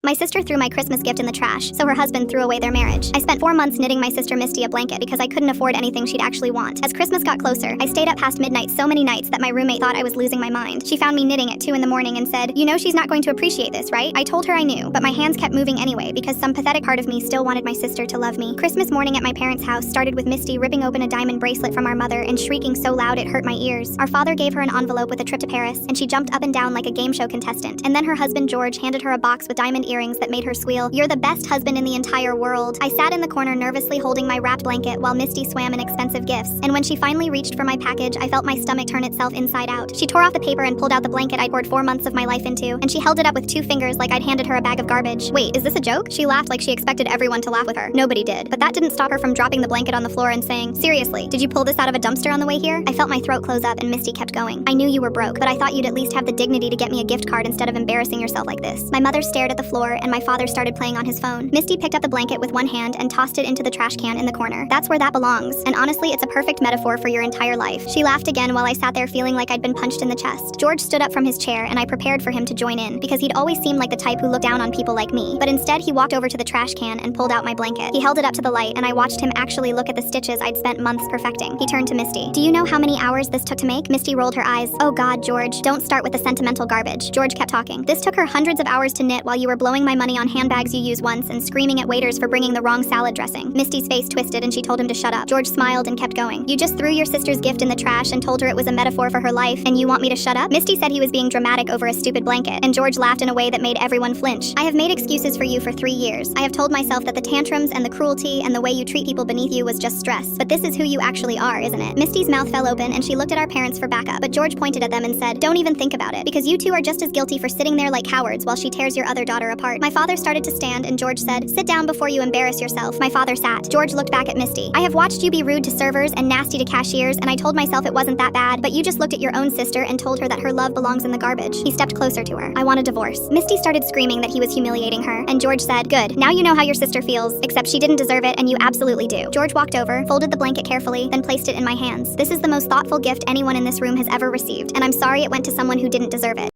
My sister threw my Christmas gift in the trash, so her husband threw away their marriage. I spent 4 months knitting my sister Misty a blanket because I couldn't afford anything she'd actually want. As Christmas got closer, I stayed up past midnight so many nights that my roommate thought I was losing my mind. She found me knitting at 2 in the morning and said, "You know she's not going to appreciate this, right?" I told her I knew, but my hands kept moving anyway because some pathetic part of me still wanted my sister to love me. Christmas morning at my parents' house started with Misty ripping open a diamond bracelet from our mother and shrieking so loud it hurt my ears. Our father gave her an envelope with a trip to Paris, and she jumped up and down like a game show contestant. And then her husband George handed her a box with diamond earrings that made her squeal, "You're the best husband in the entire world." I sat in the corner nervously holding my wrapped blanket while Misty swam in expensive gifts, and when she finally reached for my package, I felt my stomach turn itself inside out. She tore off the paper and pulled out the blanket I'd poured 4 months of my life into, and she held it up with 2 fingers like I'd handed her a bag of garbage. "Wait, is this a joke?" She laughed like she expected everyone to laugh with her. Nobody did, but that didn't stop her from dropping the blanket on the floor and saying, "Seriously, did you pull this out of a dumpster on the way here?" I felt my throat close up and Misty kept going. "I knew you were broke, but I thought you'd at least have the dignity to get me a gift card instead of embarrassing yourself like this." My mother stared at the floor and my father started playing on his phone. Misty picked up the blanket with one hand and tossed it into the trash can in the corner. "That's where that belongs, and honestly, it's a perfect metaphor for your entire life." She laughed again while I sat there feeling like I'd been punched in the chest. George stood up from his chair and I prepared for him to join in because he'd always seemed like the type who looked down on people like me. But instead, he walked over to the trash can and pulled out my blanket. He held it up to the light and I watched him actually look at the stitches I'd spent months perfecting. He turned to Misty. "Do you know how many hours this took to make?" Misty rolled her eyes. "Oh God, George, don't start with the sentimental garbage." George kept talking. "This took her hundreds of hours to knit while you were blowing my money on handbags you use once and screaming at waiters for bringing the wrong salad dressing." Misty's face twisted and she told him to shut up. George smiled and kept going. "You just threw your sister's gift in the trash and told her it was a metaphor for her life, and you want me to shut up?" Misty said he was being dramatic over a stupid blanket, and George laughed in a way that made everyone flinch. "I have made excuses for you for 3 years. I have told myself that the tantrums and the cruelty and the way you treat people beneath you was just stress. But this is who you actually are, isn't it?" Misty's mouth fell open and she looked at our parents for backup, but George pointed at them and said, "Don't even think about it, because you two are just as guilty for sitting there like cowards while she tears your other daughter apart." My father started to stand and George said, "Sit down before you embarrass yourself." My father sat. George looked back at Misty. "I have watched you be rude to servers and nasty to cashiers, and I told myself it wasn't that bad, but you just looked at your own sister and told her that her love belongs in the garbage." He stepped closer to her. "I want a divorce." Misty started screaming that he was humiliating her, and George said, "Good, now you know how your sister feels, except she didn't deserve it and you absolutely do." George walked over, folded the blanket carefully, then placed it in my hands. "This is the most thoughtful gift anyone in this room has ever received, and I'm sorry it went to someone who didn't deserve it."